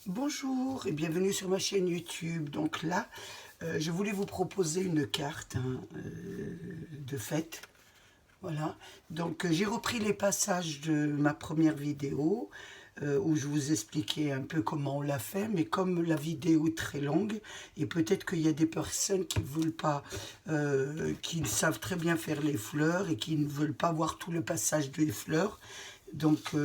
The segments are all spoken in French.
Bonjour et bienvenue sur ma chaîne YouTube. Donc là, je voulais vous proposer une carte de fête. Voilà. Donc j'ai repris les passages de ma première vidéo où je vous expliquais un peu comment on l'a fait. Mais comme la vidéo est très longue et peut-être qu'il y a des personnes qui veulent pas, qui savent très bien faire les fleurs et qui ne veulent pas voir tout le passage des fleurs. Donc,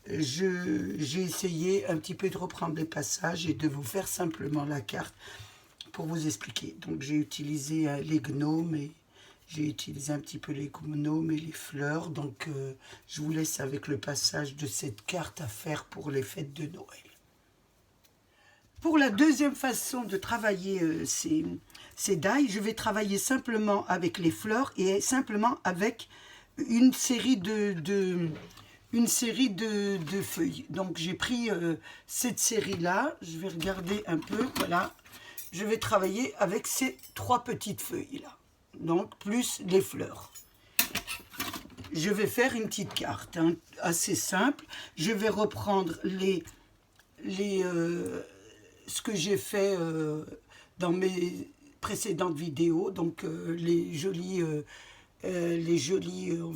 j'ai essayé un petit peu de reprendre les passages et de vous faire simplement la carte pour vous expliquer. Donc, j'ai utilisé les gnomes et j'ai utilisé un petit peu les gnomes et les fleurs. Donc, je vous laisse avec le passage de cette carte à faire pour les fêtes de Noël. Pour la deuxième façon de travailler ces die, je vais travailler simplement avec les fleurs et simplement avec une série de feuilles. Donc j'ai pris cette série-là, je vais regarder un peu, voilà. Je vais travailler avec ces 3 petites feuilles-là, donc plus les fleurs. Je vais faire une petite carte assez simple. Je vais reprendre ce que j'ai fait dans mes précédentes vidéos, donc les jolis, on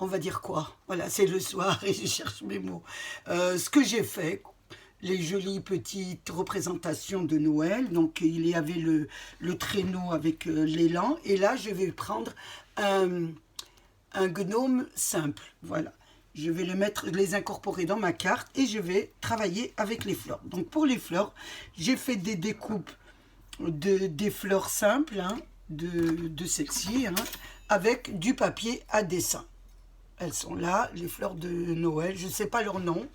va dire quoi? Voilà, c'est le soir et je cherche mes mots. Ce que j'ai fait, les jolies petites représentations de Noël. Donc, il y avait le traîneau avec l'élan. Et là, je vais prendre un gnome simple. Voilà. Je vais les incorporer dans ma carte et je vais travailler avec les fleurs. Donc, pour les fleurs, j'ai fait des découpes des fleurs simples, de celles-ci, avec du papier à dessin. Elles sont là, les fleurs de Noël. Je ne sais pas leur nom.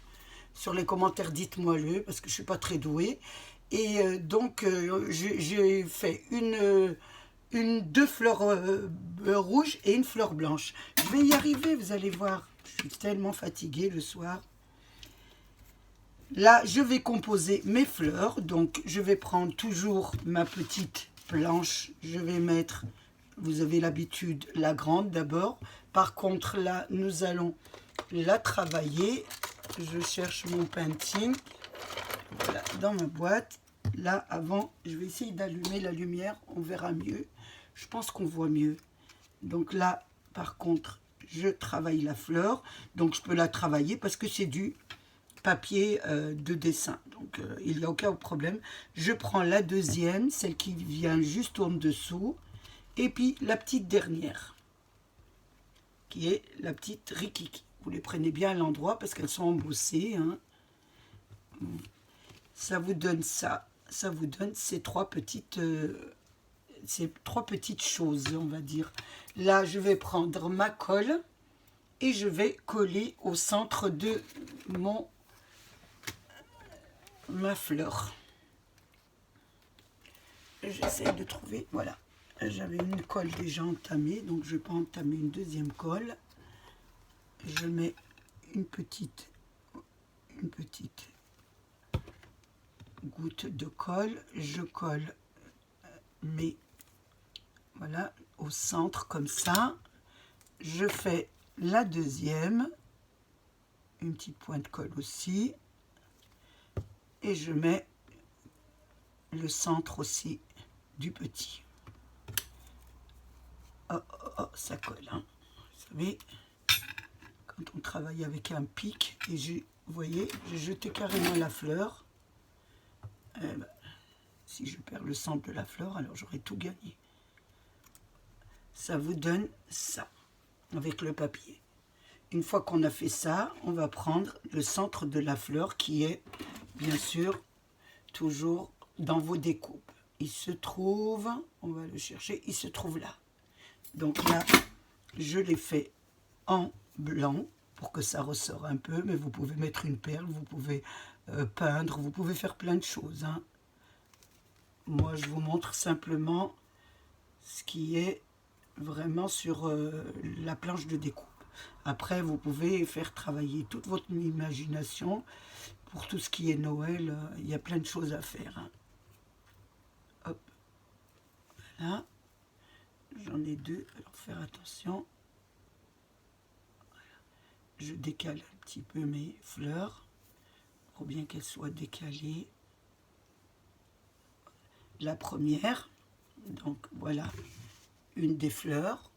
Sur les commentaires, dites-moi-le, parce que je ne suis pas très douée. Et donc, j'ai fait deux fleurs rouges et une fleur blanche. Je vais y arriver, vous allez voir. Je suis tellement fatiguée le soir. Là, je vais composer mes fleurs. Donc, je vais prendre toujours ma petite planche. Je vais mettre, vous avez l'habitude, la grande d'abord. Par contre, là, nous allons la travailler. Je cherche mon painting. Voilà, dans ma boîte. Là, avant, je vais essayer d'allumer la lumière. On verra mieux. Je pense qu'on voit mieux. Donc là, par contre, je travaille la fleur. Donc, je peux la travailler parce que c'est du papier de dessin. Donc, il n'y a aucun problème. Je prends la deuxième, celle qui vient juste en dessous. Et puis, la petite dernière, qui est la petite rikiki. Vous les prenez bien à l'endroit parce qu'elles sont embossées. Ça vous donne ça. Ça vous donne ces trois petites choses, on va dire. Là, je vais prendre ma colle et je vais coller au centre de ma fleur. J'essaie de trouver, voilà. J'avais une colle déjà entamée, donc je vais pas entamer une deuxième colle. Je mets une petite goutte de colle. Je colle voilà, au centre comme ça. Je fais la deuxième, une petite pointe de colle aussi. Et je mets le centre aussi du petit. Oh, oh, oh, ça colle, hein. Vous savez, quand on travaille avec un pic, et vous voyez, j'ai jeté carrément la fleur. Ben, si je perds le centre de la fleur, alors j'aurai tout gagné. Ça vous donne ça, avec le papier. Une fois qu'on a fait ça, on va prendre le centre de la fleur qui est, bien sûr, toujours dans vos découpes. Il se trouve, on va le chercher, il se trouve là. Donc là, je l'ai fait en blanc pour que ça ressort un peu, mais vous pouvez mettre une perle, vous pouvez peindre, vous pouvez faire plein de choses. Moi, je vous montre simplement ce qui est vraiment sur la planche de découpe. Après, vous pouvez faire travailler toute votre imagination. Pour tout ce qui est Noël, il y a plein de choses à faire. Hop, voilà. J'en ai deux, alors faire attention. Voilà. Je décale un petit peu mes fleurs. pour bien qu'elle soit décalée. La première, donc voilà, une des fleurs.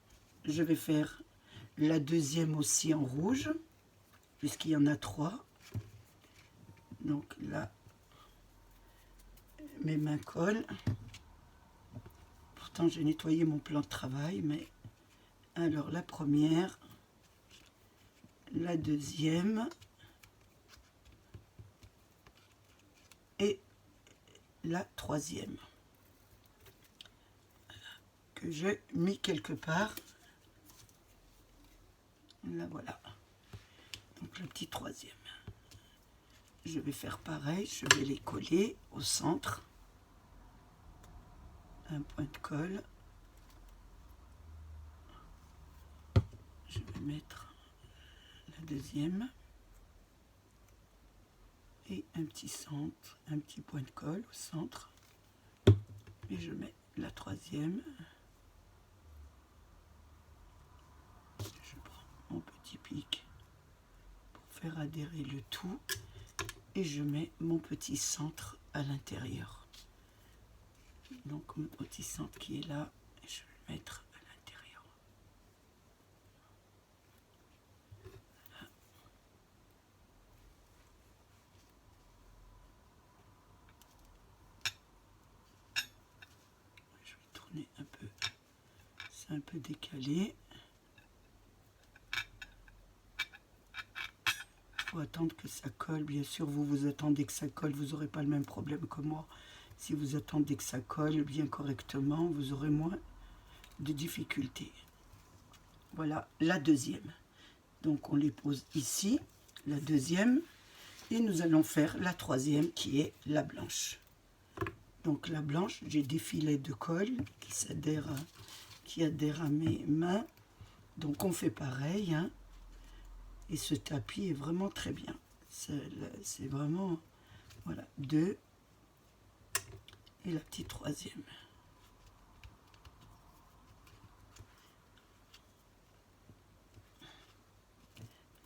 Je vais faire la deuxième aussi en rouge, puisqu'il y en a 3. Donc là, mes mains collent. Pourtant, j'ai nettoyé mon plan de travail, mais alors la première, la deuxième et la troisième que j'ai mis quelque part. Là voilà, donc le petit troisième. Je vais faire pareil, je vais les coller au centre. Un point de colle. Je vais mettre la deuxième et un petit centre, un petit point de colle au centre. Et je mets la troisième. Je prends mon petit pic pour faire adhérer le tout et je mets mon petit centre à l'intérieur. Donc mon petit centre qui est là, je vais le mettre à l'intérieur. Voilà. Je vais tourner un peu, c'est un peu décalé. Il faut attendre que ça colle. Bien sûr, vous attendez que ça colle, vous n'aurez pas le même problème que moi. Si vous attendez que ça colle bien correctement, vous aurez moins de difficultés. Voilà la deuxième. Donc on les pose ici, la deuxième, et nous allons faire la troisième qui est la blanche. Donc la blanche, j'ai des filets de colle qui adhèrent à mes mains. Donc on fait pareil, hein. Et ce tapis est vraiment très bien. C'est vraiment, voilà, 2 et la petite troisième.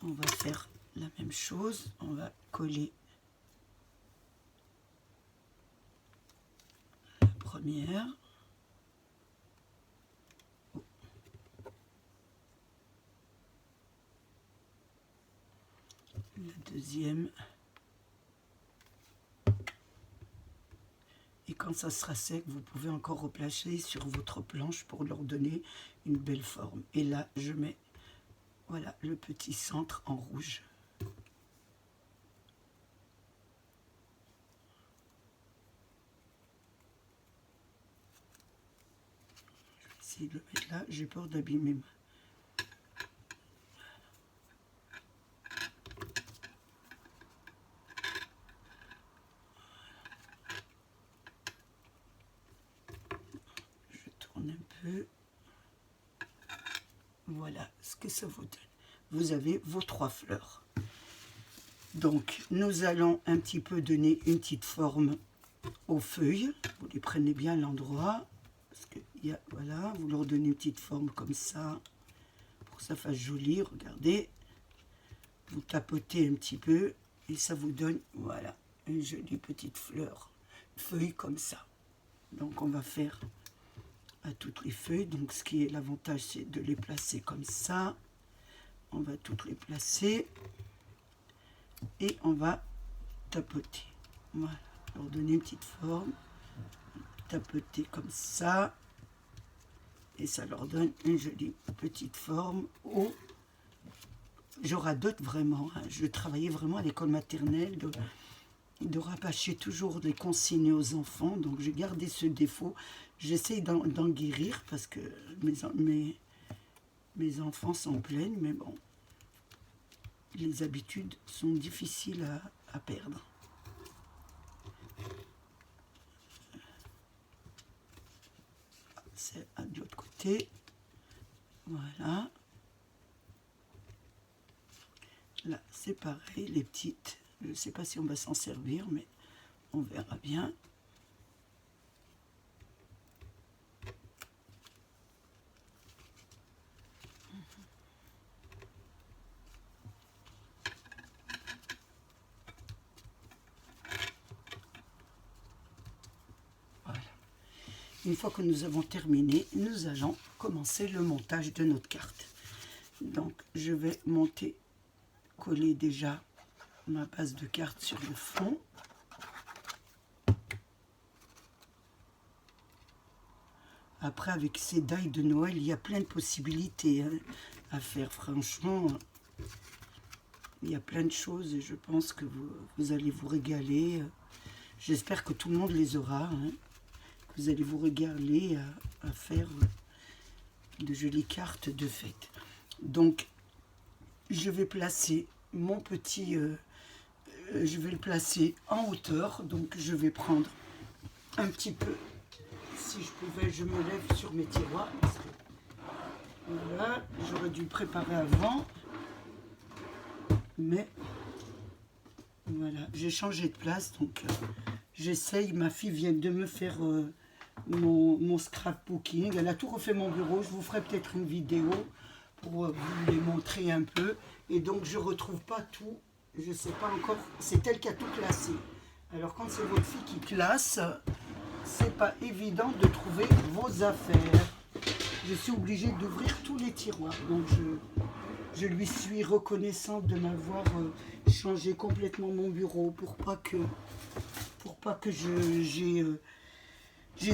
On va faire la même chose. On va coller la première. La deuxième. Et quand ça sera sec, vous pouvez encore replacer sur votre planche pour leur donner une belle forme. Et là, je mets, voilà, le petit centre en rouge. Je vais essayer de le mettre là. J'ai peur d'abîmer. Je tourne un peu. Voilà ce que ça vous donne. Vous avez vos 3 fleurs. Donc, nous allons un petit peu donner une petite forme aux feuilles. Vous les prenez bien à l'endroit. Parce que, voilà, vous leur donnez une petite forme comme ça. Pour que ça fasse joli, regardez. Vous tapotez un petit peu. Et ça vous donne, voilà, une jolie petite feuille comme ça. Donc, on va faire à toutes les feuilles. Donc, ce qui est l'avantage, c'est de les placer comme ça. On va toutes les placer. Et on va tapoter. Voilà, leur donner une petite forme. Tapoter comme ça. Et ça leur donne une jolie petite forme. Oh, j'aurai d'autres vraiment. Hein. Je travaillais vraiment à l'école maternelle de rabâcher toujours des consignes aux enfants. Donc j'ai gardé ce défaut. J'essaye d'en guérir parce que mes enfants s'en plaignent. Mais bon, les habitudes sont difficiles à perdre. C'est de l'autre côté. Voilà. Là, c'est pareil, les petites. Je ne sais pas si on va s'en servir, mais on verra bien. Une fois que nous avons terminé, nous allons commencer le montage de notre carte. Donc, je vais monter, coller déjà ma base de carte sur le fond. Après, avec ces dailles de Noël, il y a plein de possibilités à faire. Franchement, il y a plein de choses et je pense que vous allez vous régaler. J'espère que tout le monde les aura. Vous allez vous régaler à faire de jolies cartes de fête. Donc, je vais placer mon petit... je vais le placer en hauteur. Donc, je vais prendre un petit peu... Si je pouvais, je me lève sur mes tiroirs. Parce que, voilà, j'aurais dû le préparer avant. Mais, voilà, j'ai changé de place. Donc, j'essaye. Ma fille vient de me faire mon scrapbooking. Elle a tout refait mon bureau. Je vous ferai peut-être une vidéo pour vous les montrer un peu. Et donc, je ne retrouve pas tout. Je ne sais pas encore. C'est elle qui a tout classé. Alors, quand c'est votre fille qui classe... c'est pas évident de trouver vos affaires. Je suis obligée d'ouvrir tous les tiroirs. Donc je lui suis reconnaissante de m'avoir changé complètement mon bureau pour pas que j'ai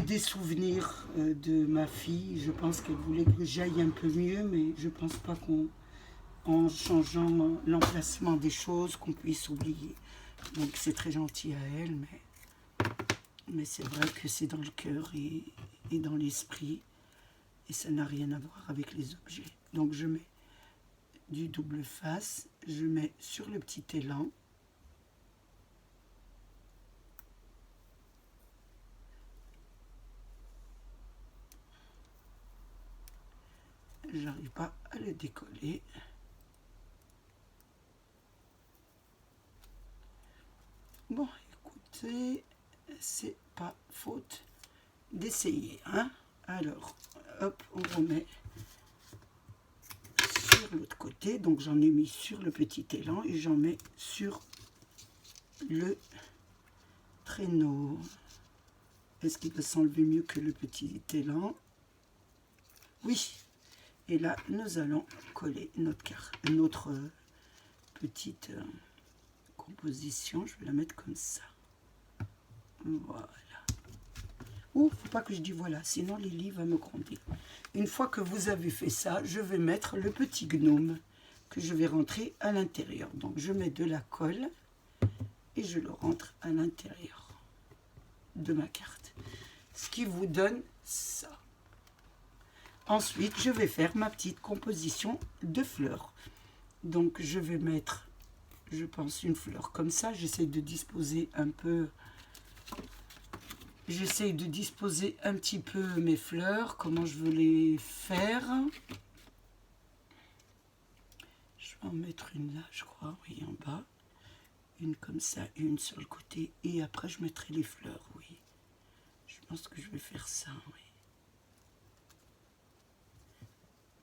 des souvenirs de ma fille. Je pense qu'elle voulait que j'aille un peu mieux, mais je pense pas qu'en changeant l'emplacement des choses, qu'on puisse oublier. Donc c'est très gentil à elle, mais c'est vrai que c'est dans le cœur et dans l'esprit. Et ça n'a rien à voir avec les objets. Donc je mets du double face. Je mets sur le petit élan. J'arrive pas à le décoller. Bon, écoutez, c'est pas faute d'essayer, hein. Alors, hop, on remet sur l'autre côté. Donc, j'en ai mis sur le petit élan et j'en mets sur le traîneau. Est-ce qu'il peut s'enlever mieux que le petit élan? Oui. Et là, nous allons coller notre petite composition. Je vais la mettre comme ça. Voilà. Ouh, faut pas que je dise voilà, sinon Lily va me gronder. Une fois que vous avez fait ça, je vais mettre le petit gnome que je vais rentrer à l'intérieur. Donc je mets de la colle et je le rentre à l'intérieur de ma carte. Ce qui vous donne ça. Ensuite, je vais faire ma petite composition de fleurs. Donc je vais mettre, je pense, une fleur comme ça. J'essaie de disposer un peu... J'essaye de disposer un petit peu mes fleurs, comment je veux les faire. Je vais en mettre une là, je crois, oui, en bas. Une comme ça, une sur le côté. Et après, je mettrai les fleurs, oui. Je pense que je vais faire ça, oui.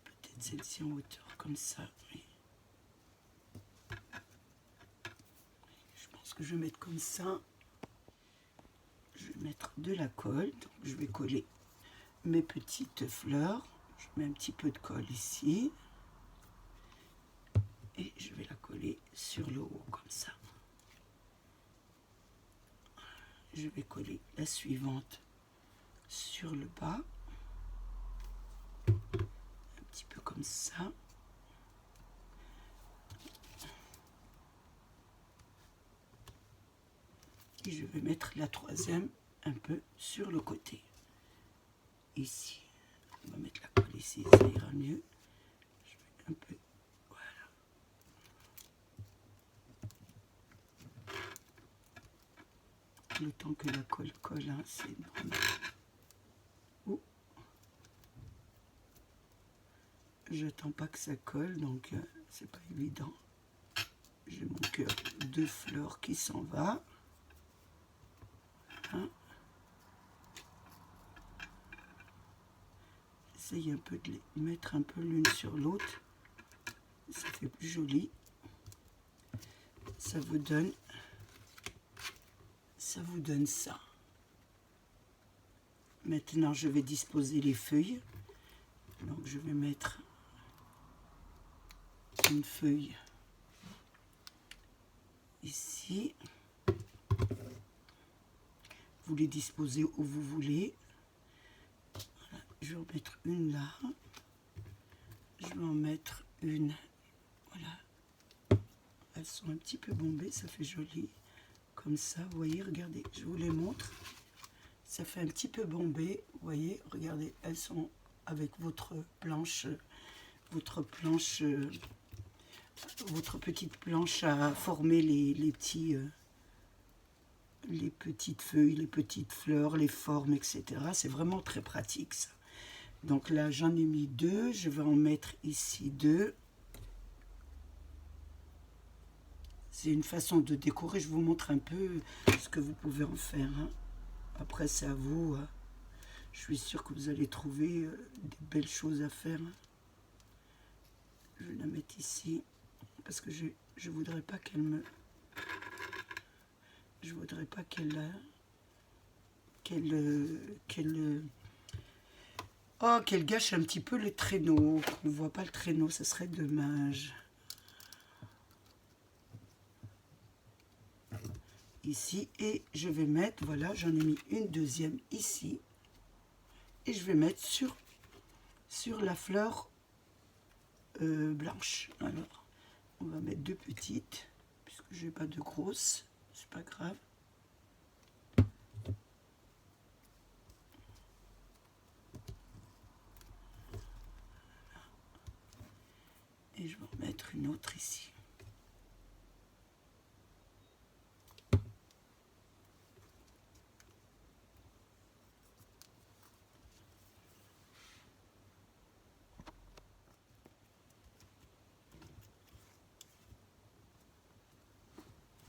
Peut-être celle-ci en hauteur, comme ça, oui. Je pense que je vais mettre comme ça. Je vais mettre de la colle, donc je vais coller mes petites fleurs. Je mets un petit peu de colle ici. Et je vais la coller sur le haut, comme ça. Je vais coller la suivante sur le bas. Un petit peu comme ça. Et je vais mettre la troisième un peu sur le côté. Ici. On va mettre la colle ici, ça ira mieux. Je mets un peu. Voilà. Le temps que la colle colle, hein, c'est normal. Oh. J'attends pas que ça colle, donc c'est pas évident. J'ai mon cœur de fleurs qui s'en va. Hein. J'essaye un peu de les mettre un peu l'une sur l'autre. Ça fait plus joli. Ça vous donne ça. Maintenant, je vais disposer les feuilles. Donc, je vais mettre une feuille ici. Vous les disposez où vous voulez. Voilà. Je vais en mettre une là. Je vais en mettre une. Voilà. Elles sont un petit peu bombées, ça fait joli. Comme ça, vous voyez, regardez, je vous les montre. Ça fait un petit peu bombé, vous voyez, regardez, elles sont avec votre petite planche à former les petites feuilles, les petites fleurs, les formes, etc. C'est vraiment très pratique ça. Donc là, j'en ai mis 2, je vais en mettre ici 2. C'est une façon de décorer, je vous montre un peu ce que vous pouvez en faire. Hein. Après, c'est à vous. Je suis sûre que vous allez trouver des belles choses à faire. Je vais la mettre ici parce que je voudrais pas qu'elle me... Je voudrais pas qu'elle gâche un petit peu les traîneaux. Qu'on ne voit pas le traîneau, ça serait dommage. Ici, et je vais mettre, voilà, j'en ai mis une deuxième ici. Et je vais mettre sur la fleur blanche. Alors, on va mettre 2 petites, puisque je n'ai pas de grosses, c'est pas grave. Et je vais en mettre une autre ici.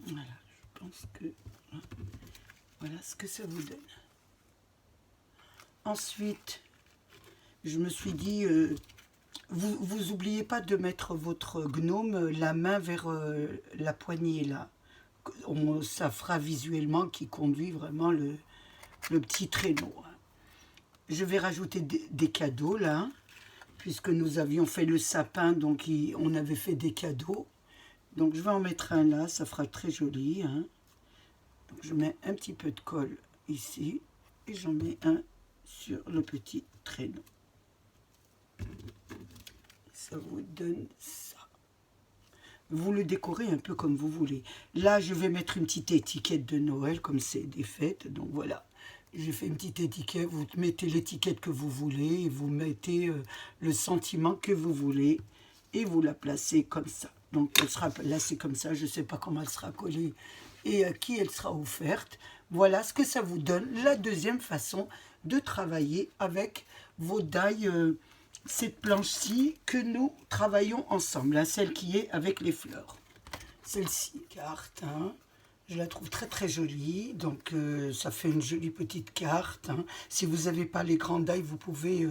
Voilà, je pense que voilà ce que ça vous donne. Ensuite, je me suis dit, vous oubliez pas de mettre votre gnome la main vers la poignée là. Ça fera visuellement qui conduit vraiment le petit traîneau. Je vais rajouter des cadeaux là, puisque nous avions fait le sapin, donc on avait fait des cadeaux. Donc je vais en mettre un là, ça fera très joli. Hein. Donc je mets un petit peu de colle ici et j'en mets un sur le petit traîneau. Ça vous donne ça. Vous le décorez un peu comme vous voulez. Là, je vais mettre une petite étiquette de Noël, comme c'est des fêtes. Donc voilà, j'ai fait une petite étiquette. Vous mettez l'étiquette que vous voulez, et vous mettez le sentiment que vous voulez, et vous la placez comme ça. Donc elle sera placée comme ça, je ne sais pas comment elle sera collée et à qui elle sera offerte. Voilà ce que ça vous donne. La deuxième façon de travailler avec vos die, cette planche-ci que nous travaillons ensemble, hein, celle qui est avec les fleurs. Celle-ci, carte, hein, je la trouve très très jolie, donc ça fait une jolie petite carte. Hein. Si vous n'avez pas les grands die, vous pouvez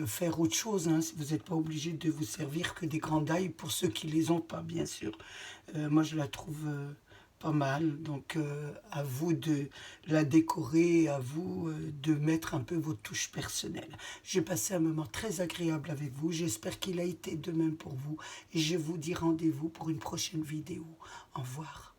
faire autre chose. Hein. Vous n'êtes pas obligé de vous servir que des grands die pour ceux qui ne les ont pas, bien sûr. Moi, je la trouve pas mal, donc à vous de la décorer, à vous de mettre un peu vos touches personnelles. J'ai passé un moment très agréable avec vous, j'espère qu'il a été de même pour vous, et je vous dis rendez-vous pour une prochaine vidéo. Au revoir.